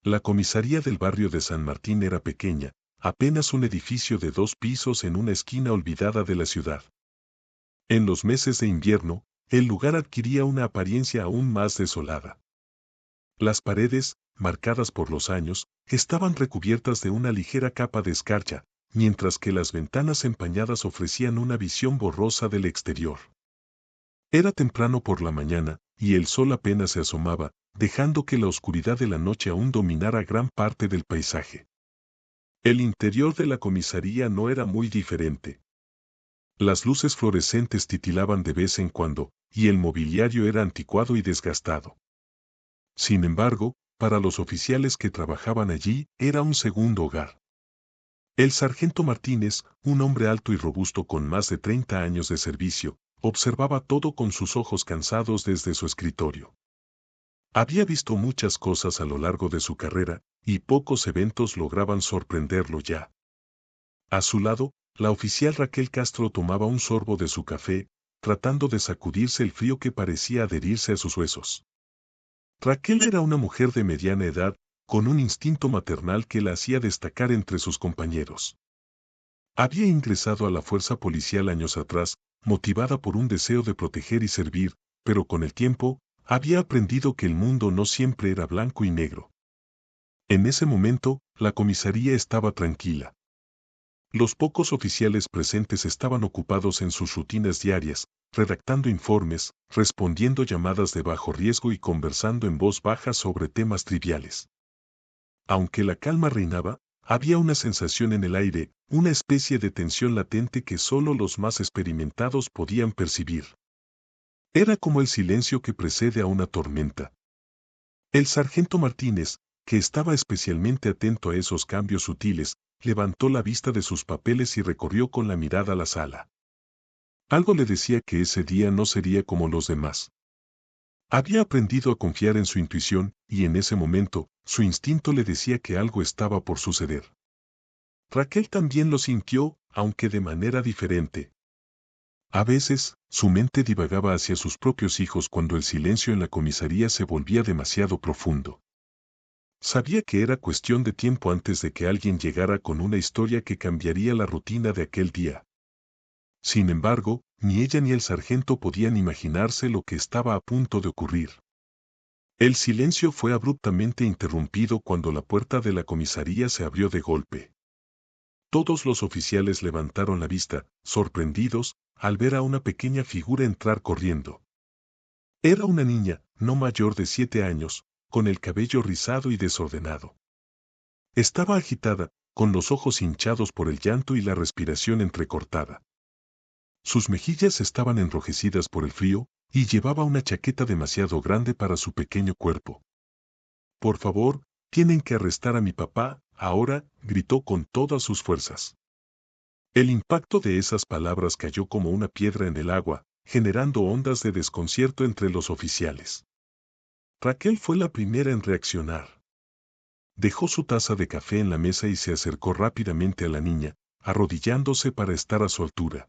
La comisaría del barrio de San Martín era pequeña, apenas un edificio de 2 pisos en una esquina olvidada de la ciudad. En los meses de invierno, el lugar adquiría una apariencia aún más desolada. Las paredes, marcadas por los años, estaban recubiertas de una ligera capa de escarcha, mientras que las ventanas empañadas ofrecían una visión borrosa del exterior. Era temprano por la mañana, y el sol apenas se asomaba, dejando que la oscuridad de la noche aún dominara gran parte del paisaje. El interior de la comisaría no era muy diferente. Las luces fluorescentes titilaban de vez en cuando, y el mobiliario era anticuado y desgastado. Sin embargo, para los oficiales que trabajaban allí, era un segundo hogar. El sargento Martínez, un hombre alto y robusto con más de 30 años de servicio, observaba todo con sus ojos cansados desde su escritorio. Había visto muchas cosas a lo largo de su carrera, y pocos eventos lograban sorprenderlo ya. A su lado, la oficial Raquel Castro tomaba un sorbo de su café, tratando de sacudirse el frío que parecía adherirse a sus huesos. Raquel era una mujer de mediana edad, con un instinto maternal que la hacía destacar entre sus compañeros. Había ingresado a la fuerza policial años atrás, motivada por un deseo de proteger y servir, pero con el tiempo, había aprendido que el mundo no siempre era blanco y negro. En ese momento, la comisaría estaba tranquila. Los pocos oficiales presentes estaban ocupados en sus rutinas diarias, redactando informes, respondiendo llamadas de bajo riesgo y conversando en voz baja sobre temas triviales. Aunque la calma reinaba, había una sensación en el aire, una especie de tensión latente que solo los más experimentados podían percibir. Era como el silencio que precede a una tormenta. El sargento Martínez, que estaba especialmente atento a esos cambios sutiles, levantó la vista de sus papeles y recorrió con la mirada la sala. Algo le decía que ese día no sería como los demás. Había aprendido a confiar en su intuición, y en ese momento, su instinto le decía que algo estaba por suceder. Raquel también lo sintió, aunque de manera diferente. A veces, su mente divagaba hacia sus propios hijos cuando el silencio en la comisaría se volvía demasiado profundo. Sabía que era cuestión de tiempo antes de que alguien llegara con una historia que cambiaría la rutina de aquel día. Sin embargo, ni ella ni el sargento podían imaginarse lo que estaba a punto de ocurrir. El silencio fue abruptamente interrumpido cuando la puerta de la comisaría se abrió de golpe. Todos los oficiales levantaron la vista, sorprendidos, al ver a una pequeña figura entrar corriendo. Era una niña, no mayor de 7 años, con el cabello rizado y desordenado. Estaba agitada, con los ojos hinchados por el llanto y la respiración entrecortada. Sus mejillas estaban enrojecidas por el frío, y llevaba una chaqueta demasiado grande para su pequeño cuerpo. «Por favor, tienen que arrestar a mi papá, ahora», gritó con todas sus fuerzas. El impacto de esas palabras cayó como una piedra en el agua, generando ondas de desconcierto entre los oficiales. Raquel fue la primera en reaccionar. Dejó su taza de café en la mesa y se acercó rápidamente a la niña, arrodillándose para estar a su altura.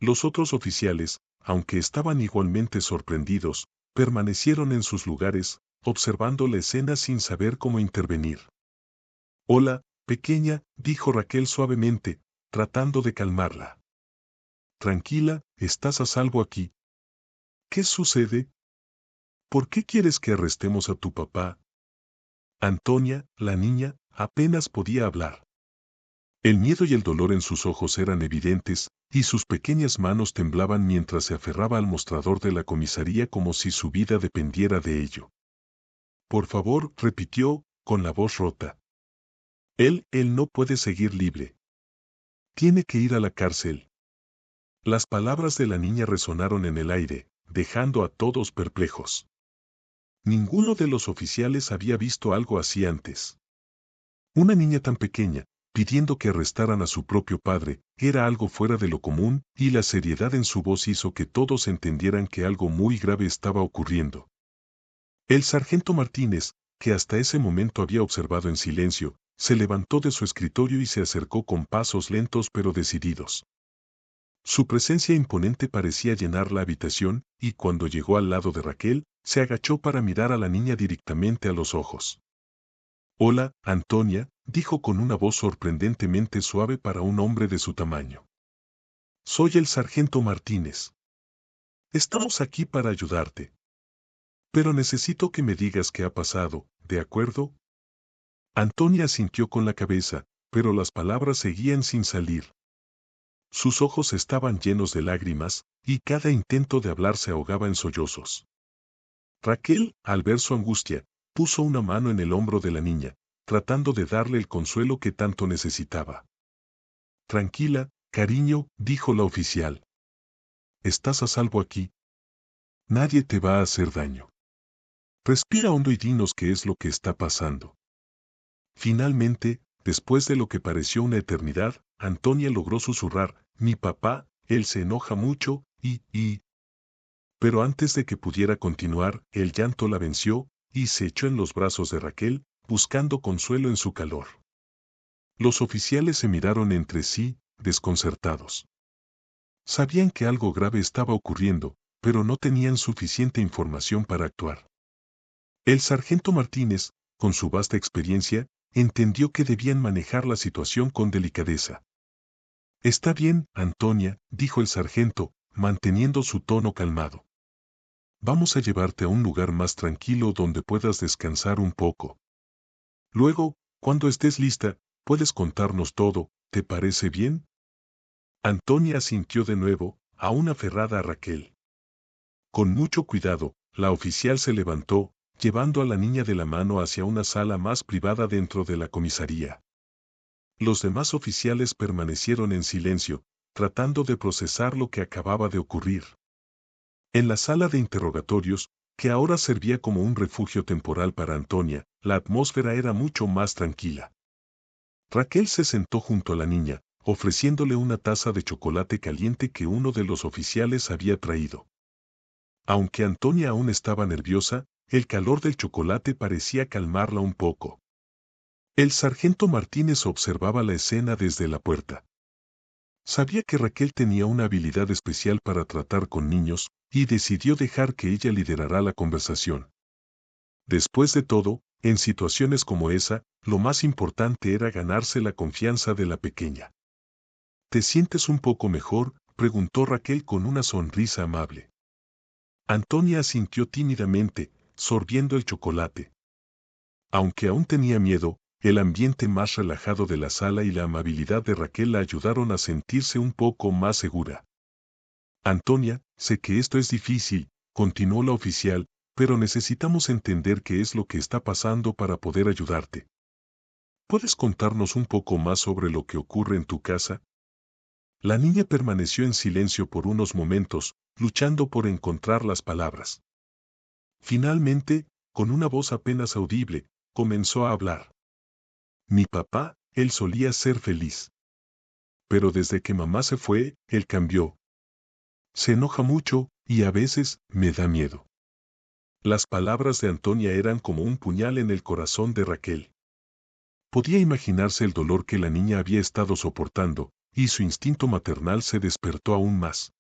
Los otros oficiales, aunque estaban igualmente sorprendidos, permanecieron en sus lugares, observando la escena sin saber cómo intervenir. «Hola, pequeña», dijo Raquel suavemente, tratando de calmarla. «Tranquila, estás a salvo aquí». «¿Qué sucede? ¿Por qué quieres que arrestemos a tu papá?» Antonia, la niña, apenas podía hablar. El miedo y el dolor en sus ojos eran evidentes, y sus pequeñas manos temblaban mientras se aferraba al mostrador de la comisaría como si su vida dependiera de ello. «Por favor», repitió, con la voz rota. Él no puede seguir libre. Tiene que ir a la cárcel». Las palabras de la niña resonaron en el aire, dejando a todos perplejos. Ninguno de los oficiales había visto algo así antes. Una niña tan pequeña, pidiendo que arrestaran a su propio padre, era algo fuera de lo común, y la seriedad en su voz hizo que todos entendieran que algo muy grave estaba ocurriendo. El sargento Martínez, que hasta ese momento había observado en silencio, se levantó de su escritorio y se acercó con pasos lentos pero decididos. Su presencia imponente parecía llenar la habitación, y cuando llegó al lado de Raquel, se agachó para mirar a la niña directamente a los ojos. Hola, Antonia, dijo con una voz sorprendentemente suave para un hombre de su tamaño. Soy el sargento Martínez. Estamos aquí para ayudarte. Pero necesito que me digas qué ha pasado, ¿de acuerdo? Antonia asintió con la cabeza, pero las palabras seguían sin salir. Sus ojos estaban llenos de lágrimas, y cada intento de hablar se ahogaba en sollozos. Raquel, al ver su angustia, puso una mano en el hombro de la niña, tratando de darle el consuelo que tanto necesitaba. Tranquila, cariño, dijo la oficial. Estás a salvo aquí. Nadie te va a hacer daño. Respira hondo y dinos qué es lo que está pasando. Finalmente, después de lo que pareció una eternidad, Antonia logró susurrar, mi papá, él se enoja mucho, y... Pero antes de que pudiera continuar, el llanto la venció, y se echó en los brazos de Raquel, buscando consuelo en su calor. Los oficiales se miraron entre sí, desconcertados. Sabían que algo grave estaba ocurriendo, pero no tenían suficiente información para actuar. El sargento Martínez, con su vasta experiencia, entendió que debían manejar la situación con delicadeza. Está bien, Antonia, dijo el sargento, manteniendo su tono calmado. Vamos a llevarte a un lugar más tranquilo donde puedas descansar un poco. Luego, cuando estés lista, puedes contarnos todo, ¿te parece bien? Antonia asintió de nuevo, aún aferrada a Raquel. Con mucho cuidado, la oficial se levantó, llevando a la niña de la mano hacia una sala más privada dentro de la comisaría. Los demás oficiales permanecieron en silencio, tratando de procesar lo que acababa de ocurrir. En la sala de interrogatorios, que ahora servía como un refugio temporal para Antonia, la atmósfera era mucho más tranquila. Raquel se sentó junto a la niña, ofreciéndole una taza de chocolate caliente que uno de los oficiales había traído. Aunque Antonia aún estaba nerviosa, el calor del chocolate parecía calmarla un poco. El sargento Martínez observaba la escena desde la puerta. Sabía que Raquel tenía una habilidad especial para tratar con niños, y decidió dejar que ella liderara la conversación. Después de todo, en situaciones como esa, lo más importante era ganarse la confianza de la pequeña. ¿Te sientes un poco mejor?, preguntó Raquel con una sonrisa amable. Antonia asintió tímidamente, sorbiendo el chocolate. Aunque aún tenía miedo, el ambiente más relajado de la sala y la amabilidad de Raquel la ayudaron a sentirse un poco más segura. Antonia, sé que esto es difícil, continuó la oficial, pero necesitamos entender qué es lo que está pasando para poder ayudarte. ¿Puedes contarnos un poco más sobre lo que ocurre en tu casa? La niña permaneció en silencio por unos momentos, luchando por encontrar las palabras. Finalmente, con una voz apenas audible, comenzó a hablar. Mi papá, él solía ser feliz. Pero desde que mamá se fue, él cambió. Se enoja mucho, y a veces, me da miedo. Las palabras de Antonia eran como un puñal en el corazón de Raquel. Podía imaginarse el dolor que la niña había estado soportando, y su instinto maternal se despertó aún más.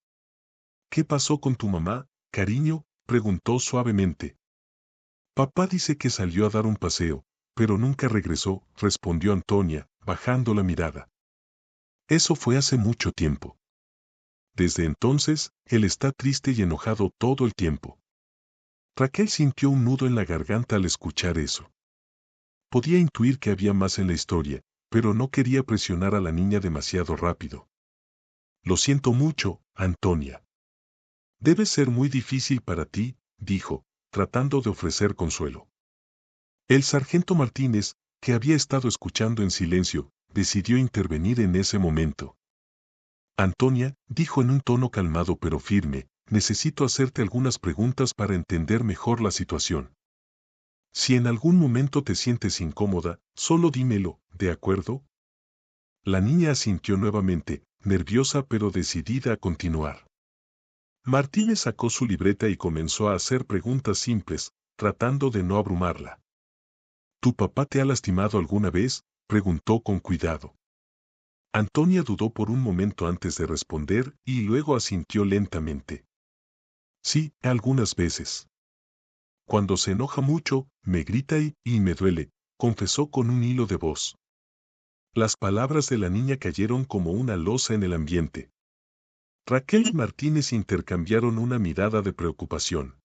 ¿Qué pasó con tu mamá, cariño?, preguntó suavemente. Papá dice que salió a dar un paseo, pero nunca regresó, respondió Antonia, bajando la mirada. Eso fue hace mucho tiempo. Desde entonces, él está triste y enojado todo el tiempo. Raquel sintió un nudo en la garganta al escuchar eso. Podía intuir que había más en la historia, pero no quería presionar a la niña demasiado rápido. Lo siento mucho, Antonia. Debe ser muy difícil para ti, dijo, tratando de ofrecer consuelo. El sargento Martínez, que había estado escuchando en silencio, decidió intervenir en ese momento. Antonia, dijo en un tono calmado pero firme, necesito hacerte algunas preguntas para entender mejor la situación. Si en algún momento te sientes incómoda, solo dímelo, ¿de acuerdo? La niña asintió nuevamente, nerviosa pero decidida a continuar. Martínez sacó su libreta y comenzó a hacer preguntas simples, tratando de no abrumarla. ¿Tu papá te ha lastimado alguna vez?, preguntó con cuidado. Antonia dudó por un momento antes de responder y luego asintió lentamente. Sí, algunas veces. Cuando se enoja mucho, me grita y me duele, confesó con un hilo de voz. Las palabras de la niña cayeron como una losa en el ambiente. Raquel y Martínez intercambiaron una mirada de preocupación.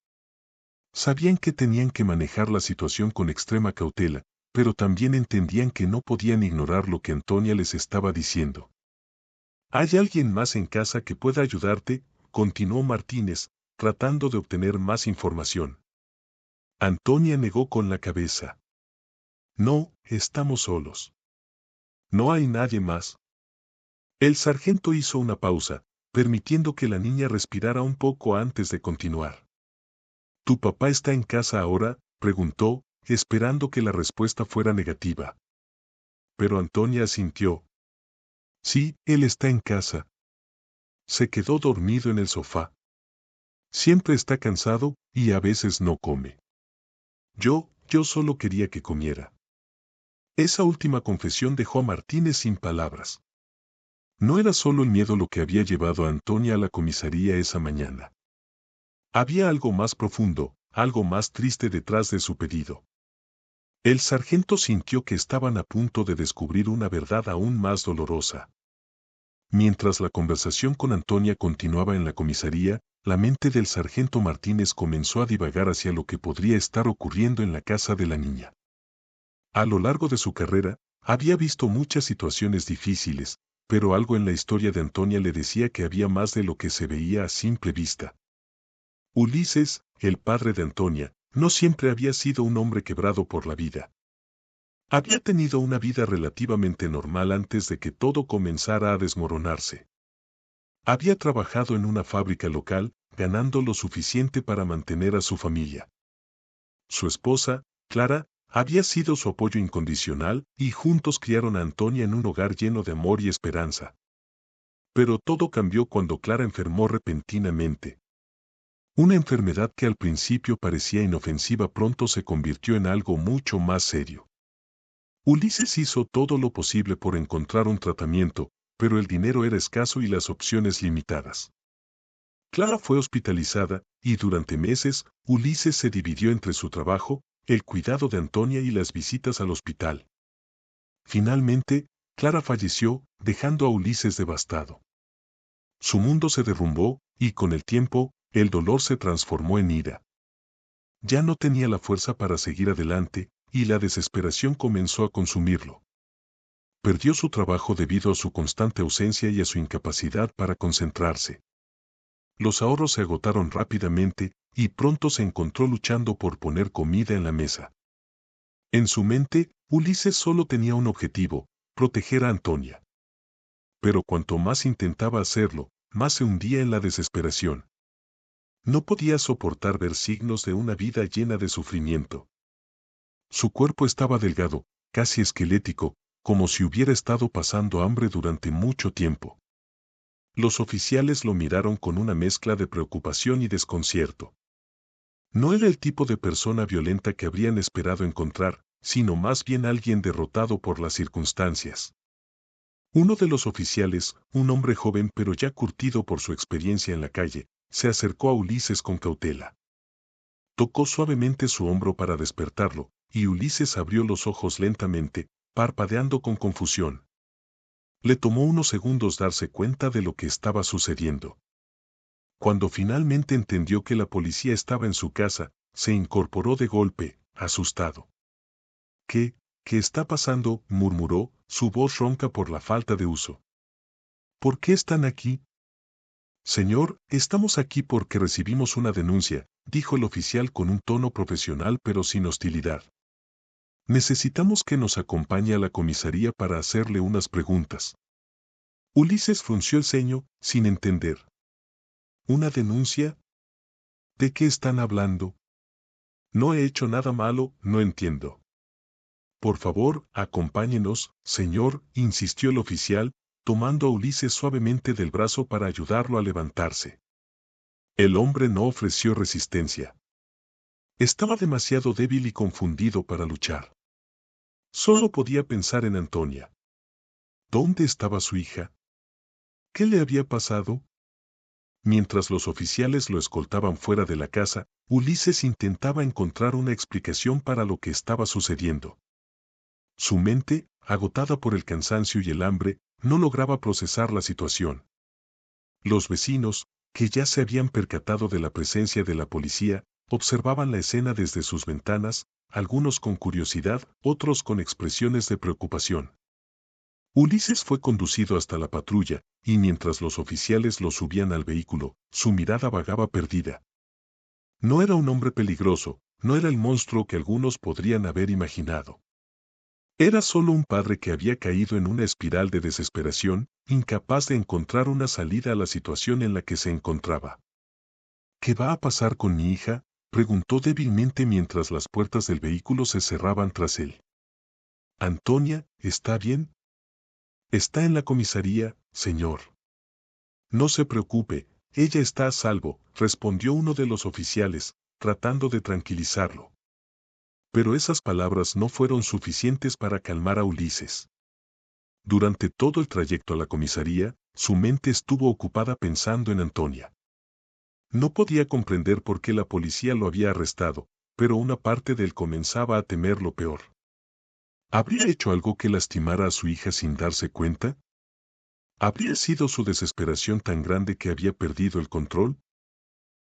Sabían que tenían que manejar la situación con extrema cautela, pero también entendían que no podían ignorar lo que Antonia les estaba diciendo. ¿Hay alguien más en casa que pueda ayudarte?, continuó Martínez, tratando de obtener más información. Antonia negó con la cabeza. No, estamos solos. No hay nadie más. El sargento hizo una pausa, permitiendo que la niña respirara un poco antes de continuar. ¿Tu papá está en casa ahora?, preguntó, esperando que la respuesta fuera negativa. Pero Antonia asintió. Sí, él está en casa. Se quedó dormido en el sofá. Siempre está cansado, y a veces no come. Yo solo quería que comiera. Esa última confesión dejó a Martínez sin palabras. No era solo el miedo lo que había llevado a Antonia a la comisaría esa mañana. Había algo más profundo, algo más triste detrás de su pedido. El sargento sintió que estaban a punto de descubrir una verdad aún más dolorosa. Mientras la conversación con Antonia continuaba en la comisaría, la mente del sargento Martínez comenzó a divagar hacia lo que podría estar ocurriendo en la casa de la niña. A lo largo de su carrera, había visto muchas situaciones difíciles, pero algo en la historia de Antonia le decía que había más de lo que se veía a simple vista. Ulises, el padre de Antonia, no siempre había sido un hombre quebrado por la vida. Había tenido una vida relativamente normal antes de que todo comenzara a desmoronarse. Había trabajado en una fábrica local, ganando lo suficiente para mantener a su familia. Su esposa, Clara, había sido su apoyo incondicional y juntos criaron a Antonia en un hogar lleno de amor y esperanza. Pero todo cambió cuando Clara enfermó repentinamente. Una enfermedad que al principio parecía inofensiva pronto se convirtió en algo mucho más serio. Ulises hizo todo lo posible por encontrar un tratamiento, pero el dinero era escaso y las opciones limitadas. Clara fue hospitalizada, y durante meses, Ulises se dividió entre su trabajo, el cuidado de Antonia y las visitas al hospital. Finalmente, Clara falleció, dejando a Ulises devastado. Su mundo se derrumbó, y con el tiempo, el dolor se transformó en ira. Ya no tenía la fuerza para seguir adelante, y la desesperación comenzó a consumirlo. Perdió su trabajo debido a su constante ausencia y a su incapacidad para concentrarse. Los ahorros se agotaron rápidamente, y pronto se encontró luchando por poner comida en la mesa. En su mente, Ulises solo tenía un objetivo: proteger a Antonia. Pero cuanto más intentaba hacerlo, más se hundía en la desesperación. No podía soportar ver signos de una vida llena de sufrimiento. Su cuerpo estaba delgado, casi esquelético, como si hubiera estado pasando hambre durante mucho tiempo. Los oficiales lo miraron con una mezcla de preocupación y desconcierto. No era el tipo de persona violenta que habrían esperado encontrar, sino más bien alguien derrotado por las circunstancias. Uno de los oficiales, un hombre joven pero ya curtido por su experiencia en la calle, se acercó a Ulises con cautela. Tocó suavemente su hombro para despertarlo, y Ulises abrió los ojos lentamente, parpadeando con confusión. Le tomó unos segundos darse cuenta de lo que estaba sucediendo. Cuando finalmente entendió que la policía estaba en su casa, se incorporó de golpe, asustado. ¿Qué está pasando?, murmuró, su voz ronca por la falta de uso. ¿Por qué están aquí? Señor, estamos aquí porque recibimos una denuncia, dijo el oficial con un tono profesional pero sin hostilidad. Necesitamos que nos acompañe a la comisaría para hacerle unas preguntas. Ulises frunció el ceño, sin entender. ¿Una denuncia? ¿De qué están hablando? No he hecho nada malo, no entiendo. Por favor, acompáñenos, señor, insistió el oficial, tomando a Ulises suavemente del brazo para ayudarlo a levantarse. El hombre no ofreció resistencia. Estaba demasiado débil y confundido para luchar. Solo podía pensar en Antonia. ¿Dónde estaba su hija? ¿Qué le había pasado? Mientras los oficiales lo escoltaban fuera de la casa, Ulises intentaba encontrar una explicación para lo que estaba sucediendo. Su mente, agotada por el cansancio y el hambre, no lograba procesar la situación. Los vecinos, que ya se habían percatado de la presencia de la policía, observaban la escena desde sus ventanas, algunos con curiosidad, otros con expresiones de preocupación. Ulises fue conducido hasta la patrulla, y mientras los oficiales lo subían al vehículo, su mirada vagaba perdida. No era un hombre peligroso, no era el monstruo que algunos podrían haber imaginado. Era solo un padre que había caído en una espiral de desesperación, incapaz de encontrar una salida a la situación en la que se encontraba. ¿Qué va a pasar con mi hija?, preguntó débilmente mientras las puertas del vehículo se cerraban tras él. Antonia, ¿está bien? Está en la comisaría, señor. No se preocupe, ella está a salvo, respondió uno de los oficiales, tratando de tranquilizarlo. Pero esas palabras no fueron suficientes para calmar a Ulises. Durante todo el trayecto a la comisaría, su mente estuvo ocupada pensando en Antonia. No podía comprender por qué la policía lo había arrestado, pero una parte de él comenzaba a temer lo peor. ¿Habría hecho algo que lastimara a su hija sin darse cuenta? ¿Habría sido su desesperación tan grande que había perdido el control?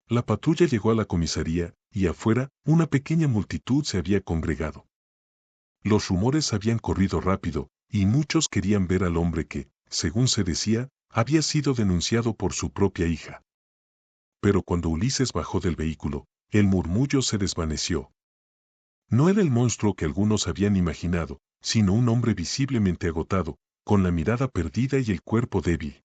La patrulla llegó a la comisaría, y afuera, una pequeña multitud se había congregado. Los rumores habían corrido rápido, y muchos querían ver al hombre que, según se decía, había sido denunciado por su propia hija. Pero cuando Ulises bajó del vehículo, el murmullo se desvaneció. No era el monstruo que algunos habían imaginado, sino un hombre visiblemente agotado, con la mirada perdida y el cuerpo débil.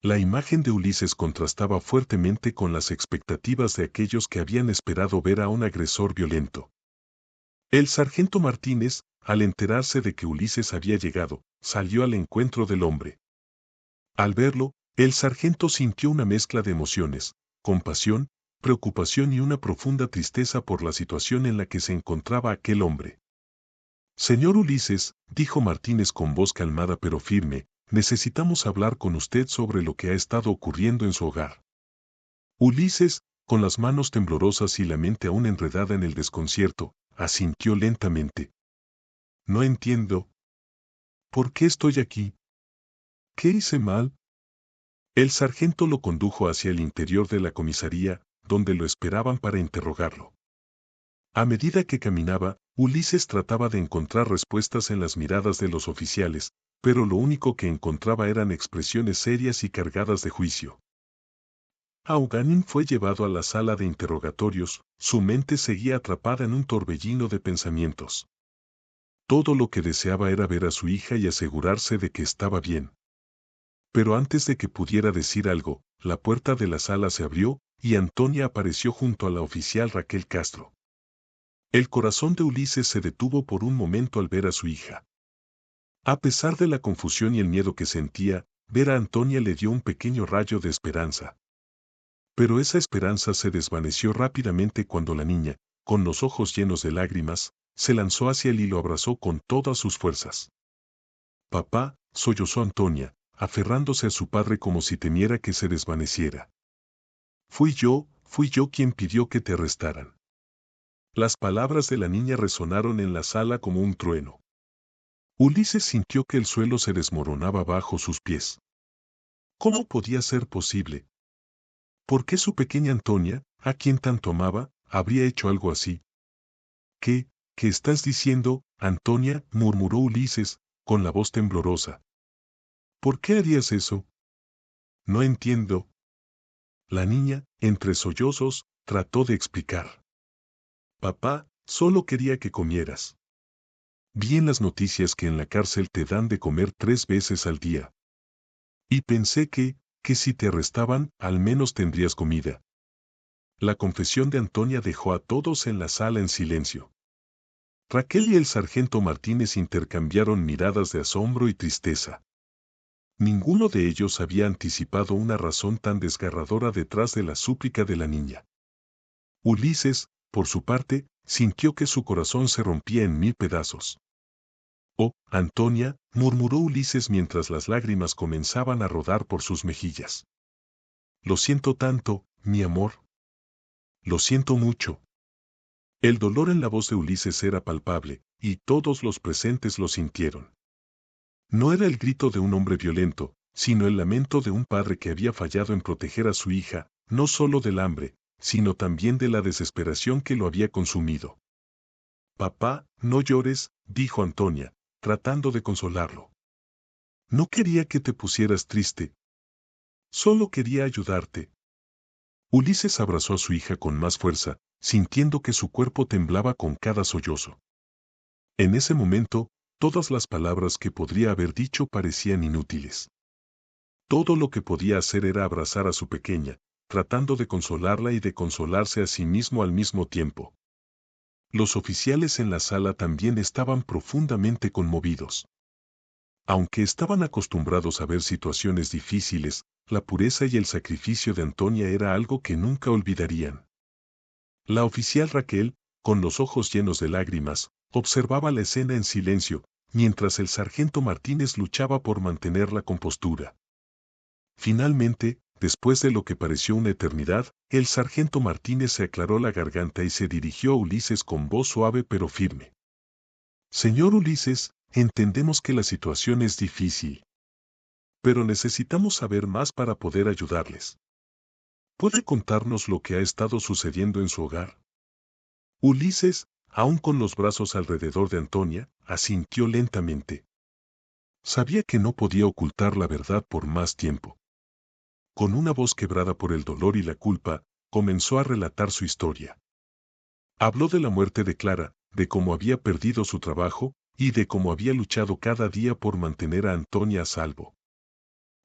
La imagen de Ulises contrastaba fuertemente con las expectativas de aquellos que habían esperado ver a un agresor violento. El sargento Martínez, al enterarse de que Ulises había llegado, salió al encuentro del hombre. Al verlo, el sargento sintió una mezcla de emociones, compasión, preocupación y una profunda tristeza por la situación en la que se encontraba aquel hombre. Señor Ulises, dijo Martínez con voz calmada pero firme, necesitamos hablar con usted sobre lo que ha estado ocurriendo en su hogar. Ulises, con las manos temblorosas y la mente aún enredada en el desconcierto, asintió lentamente. No entiendo. ¿Por qué estoy aquí? ¿Qué hice mal? El sargento lo condujo hacia el interior de la comisaría, donde lo esperaban para interrogarlo. A medida que caminaba, Ulises trataba de encontrar respuestas en las miradas de los oficiales, pero lo único que encontraba eran expresiones serias y cargadas de juicio. Auganín fue llevado a la sala de interrogatorios, su mente seguía atrapada en un torbellino de pensamientos. Todo lo que deseaba era ver a su hija y asegurarse de que estaba bien. Pero antes de que pudiera decir algo, la puerta de la sala se abrió, y Antonia apareció junto a la oficial Raquel Castro. El corazón de Ulises se detuvo por un momento al ver a su hija. A pesar de la confusión y el miedo que sentía, ver a Antonia le dio un pequeño rayo de esperanza. Pero esa esperanza se desvaneció rápidamente cuando la niña, con los ojos llenos de lágrimas, se lanzó hacia él y lo abrazó con todas sus fuerzas. Papá, sollozó Antonia, aferrándose a su padre como si temiera que se desvaneciera. Fui yo quien pidió que te arrestaran. Las palabras de la niña resonaron en la sala como un trueno. Ulises sintió que el suelo se desmoronaba bajo sus pies. ¿Cómo podía ser posible? ¿Por qué su pequeña Antonia, a quien tanto amaba, habría hecho algo así? ¿Qué estás diciendo, Antonia?, murmuró Ulises, con la voz temblorosa. ¿Por qué harías eso? No entiendo. La niña, entre sollozos, trató de explicar. Papá, solo quería que comieras. Vi en las noticias que en la cárcel te dan de comer 3 veces al día. Y pensé que si te arrestaban, al menos tendrías comida. La confesión de Antonia dejó a todos en la sala en silencio. Raquel y el sargento Martínez intercambiaron miradas de asombro y tristeza. Ninguno de ellos había anticipado una razón tan desgarradora detrás de la súplica de la niña. Ulises, por su parte, sintió que su corazón se rompía en 1000 pedazos. Oh, Antonia, murmuró Ulises mientras las lágrimas comenzaban a rodar por sus mejillas. Lo siento tanto, mi amor. Lo siento mucho. El dolor en la voz de Ulises era palpable, y todos los presentes lo sintieron. No era el grito de un hombre violento, sino el lamento de un padre que había fallado en proteger a su hija, no solo del hambre, sino también de la desesperación que lo había consumido. «Papá, no llores», dijo Antonia, tratando de consolarlo. «No quería que te pusieras triste. Solo quería ayudarte». Ulises abrazó a su hija con más fuerza, sintiendo que su cuerpo temblaba con cada sollozo. En ese momento, todas las palabras que podría haber dicho parecían inútiles. Todo lo que podía hacer era abrazar a su pequeña, tratando de consolarla y de consolarse a sí mismo al mismo tiempo. Los oficiales en la sala también estaban profundamente conmovidos. Aunque estaban acostumbrados a ver situaciones difíciles, la pureza y el sacrificio de Antonia era algo que nunca olvidarían. La oficial Raquel, con los ojos llenos de lágrimas, observaba la escena en silencio, mientras el sargento Martínez luchaba por mantener la compostura. Finalmente, después de lo que pareció una eternidad, el sargento Martínez se aclaró la garganta y se dirigió a Ulises con voz suave pero firme. «Señor Ulises, entendemos que la situación es difícil. Pero necesitamos saber más para poder ayudarles. ¿Puede contarnos lo que ha estado sucediendo en su hogar?» Ulises, aún con los brazos alrededor de Antonia, asintió lentamente. Sabía que no podía ocultar la verdad por más tiempo. Con una voz quebrada por el dolor y la culpa, comenzó a relatar su historia. Habló de la muerte de Clara, de cómo había perdido su trabajo, y de cómo había luchado cada día por mantener a Antonia a salvo.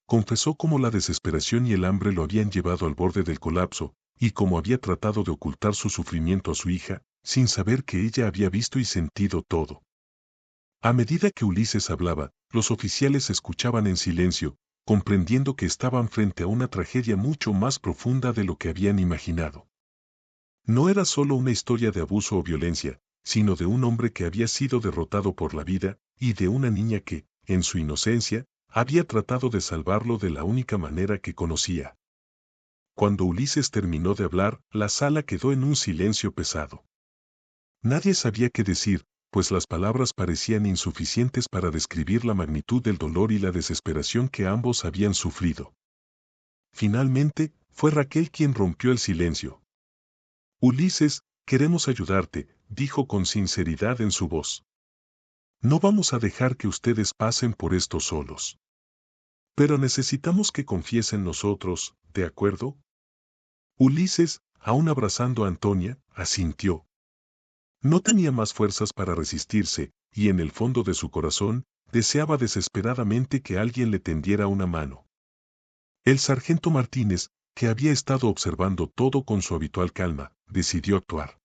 Confesó cómo la desesperación y el hambre lo habían llevado al borde del colapso, y cómo había tratado de ocultar su sufrimiento a su hija, sin saber que ella había visto y sentido todo. A medida que Ulises hablaba, los oficiales escuchaban en silencio, comprendiendo que estaban frente a una tragedia mucho más profunda de lo que habían imaginado. No era solo una historia de abuso o violencia, sino de un hombre que había sido derrotado por la vida, y de una niña que, en su inocencia, había tratado de salvarlo de la única manera que conocía. Cuando Ulises terminó de hablar, la sala quedó en un silencio pesado. Nadie sabía qué decir, pues las palabras parecían insuficientes para describir la magnitud del dolor y la desesperación que ambos habían sufrido. Finalmente, fue Raquel quien rompió el silencio. «Ulises, queremos ayudarte», dijo con sinceridad en su voz. «No vamos a dejar que ustedes pasen por esto solos. Pero necesitamos que confíes en nosotros, ¿de acuerdo?» Ulises, aún abrazando a Antonia, asintió. No tenía más fuerzas para resistirse, y en el fondo de su corazón, deseaba desesperadamente que alguien le tendiera una mano. El sargento Martínez, que había estado observando todo con su habitual calma, decidió actuar.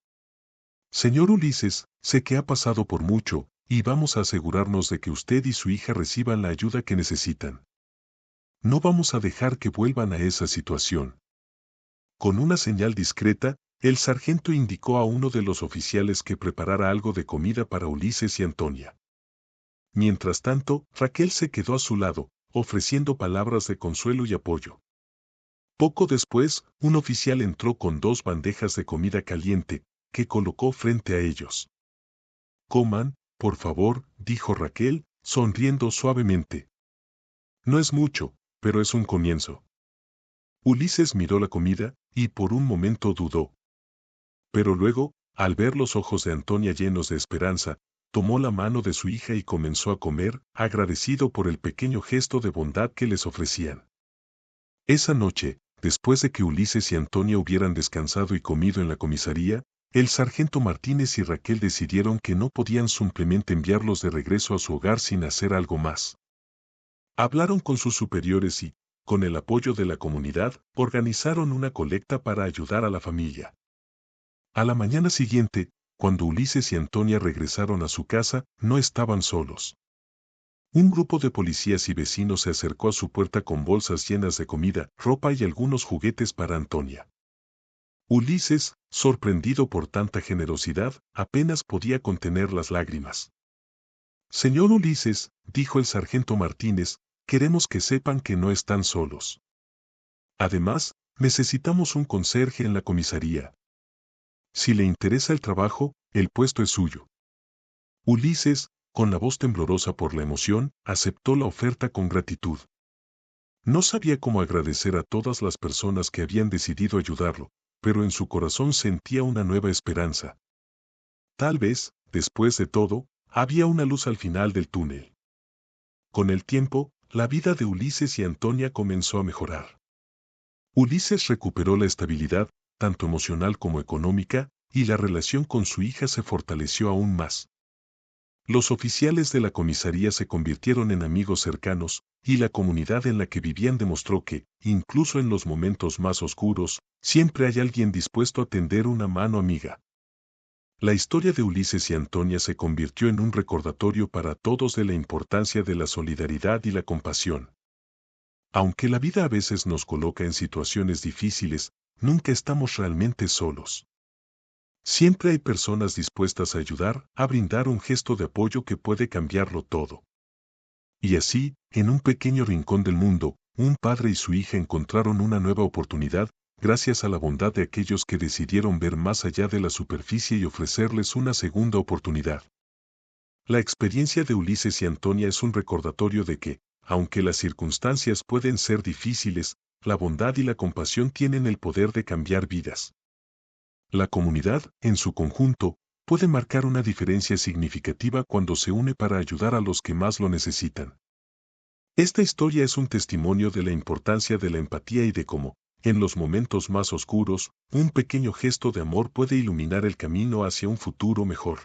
«Señor Ulises, sé que ha pasado por mucho, y vamos a asegurarnos de que usted y su hija reciban la ayuda que necesitan. No vamos a dejar que vuelvan a esa situación». Con una señal discreta, el sargento indicó a uno de los oficiales que preparara algo de comida para Ulises y Antonia. Mientras tanto, Raquel se quedó a su lado, ofreciendo palabras de consuelo y apoyo. Poco después, un oficial entró con 2 bandejas de comida caliente, que colocó frente a ellos. «Coman, por favor», dijo Raquel, sonriendo suavemente. «No es mucho, pero es un comienzo». Ulises miró la comida, y por un momento dudó. Pero luego, al ver los ojos de Antonia llenos de esperanza, tomó la mano de su hija y comenzó a comer, agradecido por el pequeño gesto de bondad que les ofrecían. Esa noche, después de que Ulises y Antonia hubieran descansado y comido en la comisaría, el sargento Martínez y Raquel decidieron que no podían simplemente enviarlos de regreso a su hogar sin hacer algo más. Hablaron con sus superiores y, con el apoyo de la comunidad, organizaron una colecta para ayudar a la familia. A la mañana siguiente, cuando Ulises y Antonia regresaron a su casa, no estaban solos. Un grupo de policías y vecinos se acercó a su puerta con bolsas llenas de comida, ropa y algunos juguetes para Antonia. Ulises, sorprendido por tanta generosidad, apenas podía contener las lágrimas. «Señor Ulises», dijo el sargento Martínez, «queremos que sepan que no están solos. Además, necesitamos un conserje en la comisaría. Si le interesa el trabajo, el puesto es suyo». Ulises, con la voz temblorosa por la emoción, aceptó la oferta con gratitud. No sabía cómo agradecer a todas las personas que habían decidido ayudarlo, pero en su corazón sentía una nueva esperanza. Tal vez, después de todo, había una luz al final del túnel. Con el tiempo, la vida de Ulises y Antonia comenzó a mejorar. Ulises recuperó la estabilidad, tanto emocional como económica, y la relación con su hija se fortaleció aún más. Los oficiales de la comisaría se convirtieron en amigos cercanos, y la comunidad en la que vivían demostró que, incluso en los momentos más oscuros, siempre hay alguien dispuesto a tender una mano amiga. La historia de Ulises y Antonia se convirtió en un recordatorio para todos de la importancia de la solidaridad y la compasión. Aunque la vida a veces nos coloca en situaciones difíciles, nunca estamos realmente solos. Siempre hay personas dispuestas a ayudar, a brindar un gesto de apoyo que puede cambiarlo todo. Y así, en un pequeño rincón del mundo, un padre y su hija encontraron una nueva oportunidad, gracias a la bondad de aquellos que decidieron ver más allá de la superficie y ofrecerles una segunda oportunidad. La experiencia de Ulises y Antonia es un recordatorio de que, aunque las circunstancias pueden ser difíciles, la bondad y la compasión tienen el poder de cambiar vidas. La comunidad, en su conjunto, puede marcar una diferencia significativa cuando se une para ayudar a los que más lo necesitan. Esta historia es un testimonio de la importancia de la empatía y de cómo, en los momentos más oscuros, un pequeño gesto de amor puede iluminar el camino hacia un futuro mejor.